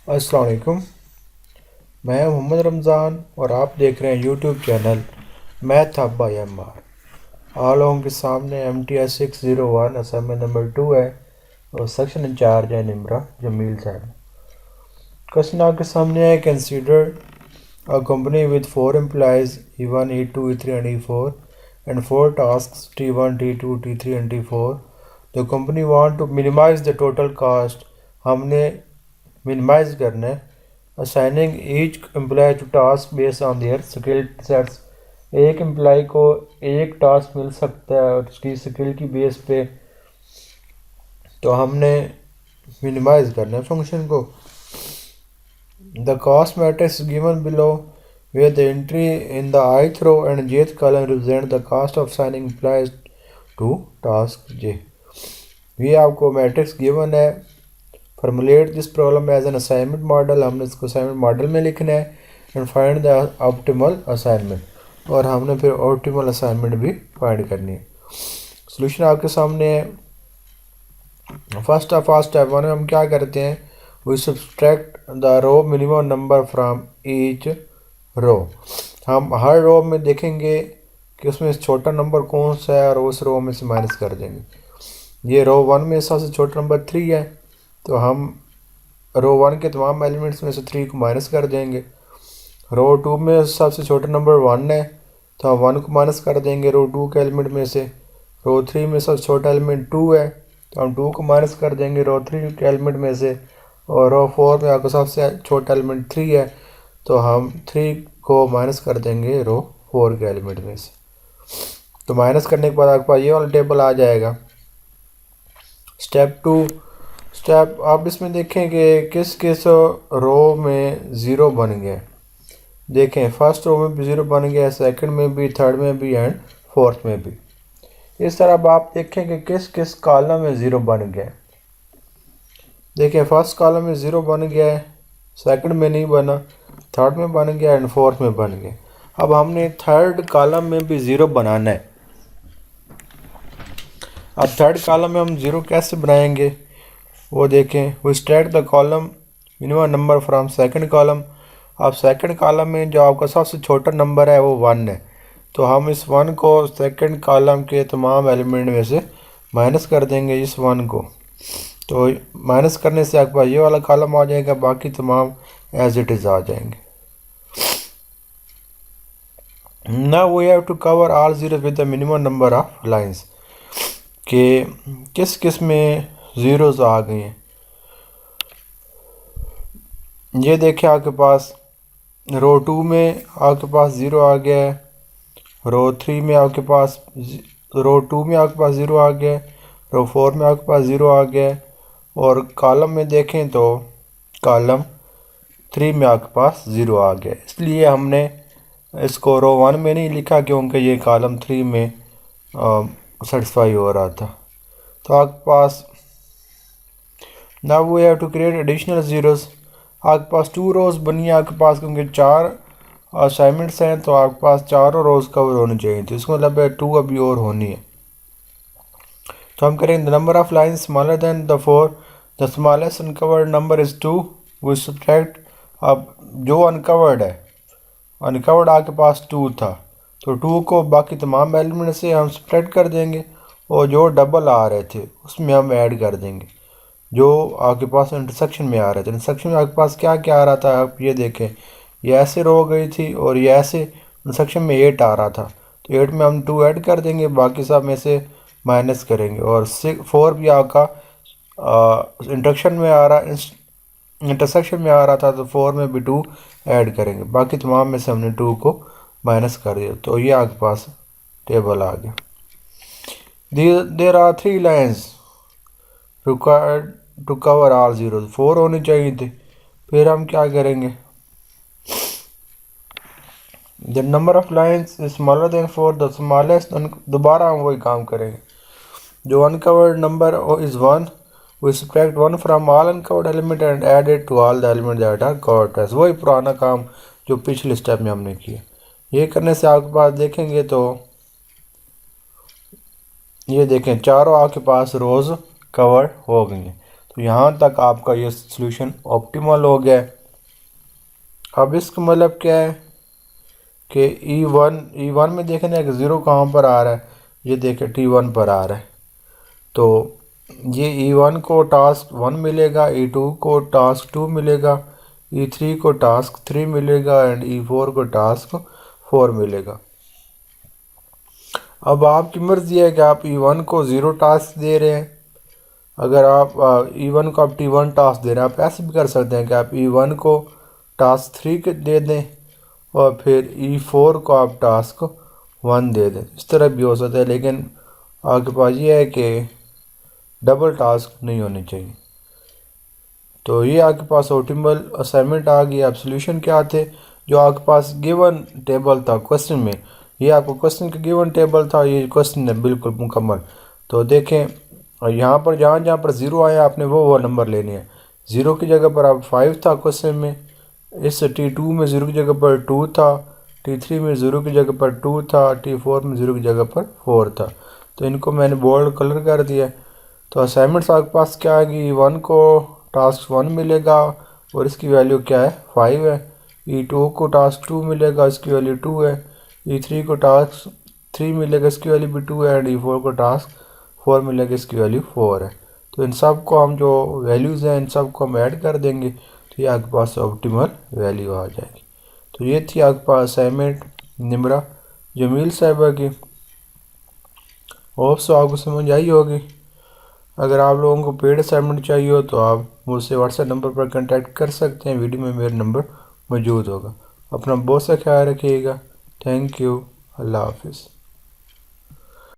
अस्सलाम वालेकुम। मैं मोहम्मद रमज़ान और आप देख रहे हैं YouTube channel math hub by MR. आप लोगों के सामने MTS 601 असाइनमेंट नंबर 2 है और सेक्शन इंचार्ज है निम्रा जमील साहब। क्वेश्चन आपके सामने है, consider a company with 4 employees E1, E2, E3 and E4 and 4 tasks T1, T2, T3 and T4. The company want to minimize the total cost. हमने minimize करना है assigning each employee to task based on their skill sets. एक employ को एक task मिल सकता है और उसकी स्किल की बेस पे, तो हमने मिनिमाइज करना है फंक्शन को। The cost matrix is given below, where the entry in the ith row and jth column represent the cost of assigning employees to task J. ये आपको मैट्रिक्स गिवन है। Formulate this problem as an assignment model, हमने इसको assignment model में लिखना है। And find the optimal assignment, और हमने फिर ऑप्टिमल असाइनमेंट भी फाइंड करनी है। सोल्यूशन आपके सामने है। फर्स्ट ऑफ ऑल स्टेप 1 में हम क्या करते हैं, we subtract the row minimum number from each row. हम हर रो में देखेंगे कि उसमें छोटा नंबर कौन सा है और उस रो में से माइनस कर देंगे। ये रो 1 में सबसे छोटा नंबर 3 है, तो हम रो 1 के तमाम एलिमेंट्स में से 3 को माइनस कर देंगे। रो 2 में सबसे छोटा नंबर 1 है, तो हम 1 को माइनस कर देंगे रो 2 के एलिमेंट में से। रो 3 में सबसे छोटा एलिमेंट 2 है, तो हम 2 को माइनस कर देंगे रो 3 के एलिमेंट में से। और रो 4 में आपका सबसे छोटा एलिमेंट 3 है, तो हम 3 को माइनस कर देंगे रो 4 के एलिमेंट में से। तो माइनस करने के बाद आपके पास ये वाला टेबल आ जाएगा। स्टेप 2 स्टेप आप इसमें देखें कि किस किस रो में ज़ीरो बन गया। देखें फर्स्ट रो में भी ज़ीरो बन गया, सेकंड में भी, थर्ड में भी एंड फोर्थ में भी। इस तरह आप देखें कि किस किस कॉलम में ज़ीरो बन गया। देखिए फर्स्ट कॉलम में ज़ीरो बन गया है, सेकंड में नहीं बना, थर्ड में बन गया एंड फोर्थ में बन गया। अब हमने थर्ड कॉलम में भी ज़ीरो बनाना है। अब थर्ड कॉलम में हम ज़ीरो कैसे बनाएंगे वो देखें। We subtract the column minimum number from second column. अब सेकंड कॉलम में जो आपका सबसे छोटा नंबर है वो 1 है, तो हम इस 1 को सेकंड कॉलम के तमाम एलिमेंट में से माइनस कर देंगे इस 1 को। तो माइनस करने से आपके पास ये वाला कॉलम आ जाएगा, बाकी तमाम एज इट इज़ आ जाएंगे। Now we have to cover all zero with the minimum number of lines, कि किस किस में ज़ीरोज़ आ गए हैं। ये देखिए आपके पास रो 2 में आपके पास ज़ीरो आ गया है, रो 3 में आपके पास रो 2 में आपके पास ज़ीरो आ गया है, रो 4 में आपके पास ज़ीरो आ गया है, और कॉलम में देखें तो कॉलम 3 में आपके पास ज़ीरो आ गया। इसलिए हमने इसको रो 1 में नहीं लिखा क्योंकि ये कॉलम 3 में सेटिस्फाई हो रहा था। तो आपके पास now we have to create additional zeros. आपके पास 2 रोज़ बनी है आपके पास, क्योंकि 4 असाइनमेंट्स हैं, तो आपके पास चारों रोज़ कवर होनी चाहिए, तो इसको मतलब है 2 अभी और होनी है। तो हम करेंगे the number of line smaller than the 4, the smallest uncovered number is 2। We subtract, अब जो अनकवर्ड है, अनकवर्ड आपके पास 2 था, तो 2 को बाकी तमाम एलिमेंट से हम सब्ट्रैक्ट कर देंगे, और जो डबल आ रहे थे उसमें हम ऐड कर देंगे जो आपके पास इंटरसेक्शन में आ रहे थे। इंटरसेक्शन में आपके पास क्या क्या आ रहा था, आप ये देखें, ये ऐसे रो गई थी और ये ऐसे इंटरसेक्शन में 8 आ रहा था, तो 8 में हम 2 ऐड कर देंगे, बाकी सब में से माइनस करेंगे। और 4 भी आपका इंटरसेक्शन में आ रहा, इंटरसेक्शन में आ रहा था, तो 4 में भी 2 ऐड करेंगे, बाकी तमाम में से हमने 2 को माइनस कर दिया। तो ये आपके पास टेबल आ गया। There are 3 lines required to cover all zero, 4 होनी चाहिए थे। फिर हम क्या करेंगे, the number of lines is smaller than 4, the smallest, दोबारा हम वही काम करेंगे। जो uncovered number is 1, we subtract 1 from all uncovered element and add it to all the element that are covered. वही पुराना काम जो पिछले स्टेप में हमने किया। ये करने से आपके पास देखेंगे तो ये देखें चारों आपके पास रोज़ कवर हो गई हैं। तो यहाँ तक आपका ये सॉल्यूशन ऑप्टिमल हो गया है। अब इसका मतलब क्या है कि E1 में देखें ना, एक ज़ीरो कहाँ पर आ रहा है, ये देखें T1 पर आ रहा है। तो ये E1 को टास्क 1 मिलेगा, E2 को टास्क 2 मिलेगा, E3 को टास्क 3 मिलेगा एंड E4 को टास्क 4 मिलेगा। अब आपकी मर्ज़ी है कि आप E1 को 0 टास्क दे रहे हैं। अगर आप E1 को आप T1 टास्क दे रहे हैं, आप ऐसे भी कर सकते हैं कि आप E1 को टास्क 3 दे दें और फिर E4 को आप टास्क 1 दे दें। इस तरह भी हो सकता है, लेकिन आपके पास ये है कि डबल टास्क नहीं होने चाहिए। तो ये आपके पास ऑप्टिमल असाइनमेंट आ गई। अब सॉल्यूशन क्या थे, जो आपके पास गिवन टेबल था क्वेश्चन में, ये आपको क्वेश्चन का गिवन टेबल था, ये क्वेश्चन है बिल्कुल मुकम्मल। तो देखें, और यहाँ पर जहाँ जहाँ पर ज़ीरो आया आपने वो नंबर लेने हैं। ज़ीरो की जगह पर आप 5 था क्वेश्चन में, इस T2 में ज़ीरो की जगह पर 2 था, T3 में ज़ीरो की जगह पर 2 था, T4 में ज़ीरो की जगह पर 4 था। तो इनको मैंने बोल्ड कलर कर दिया। तो असाइनमेंट्स आपके पास क्या आएगी, E1 को टास्क 1 मिलेगा और इसकी वैल्यू क्या है, 5 है। E2 को टास्क 2 मिलेगा, इसकी वैल्यू 2 है। E3 को टास्क 3 मिलेगा, इसकी वैल्यू भी 2 है एंड E4 को टास्क 4 मिलेगा, इसकी वैल्यू 4 है। तो इन सब को हम जो वैल्यूज़ हैं इन सब को हम ऐड कर देंगे, तो ये आपके पास ऑप्टिमल वैल्यू आ जाएगी। तो ये थी आपके पास असाइनमेंट निम्रा जमील साहिबा की। होप सो आपको समझ आई होगी। अगर आप लोगों को पेड असाइनमेंट चाहिए हो तो आप मुझसे व्हाट्सएप नंबर पर कांटेक्ट कर सकते हैं। वीडियो में मेरा नंबर मौजूद होगा। अपना बहुत सा ख्याल रखिएगा। Thank you. अल्लाह हाफिज़।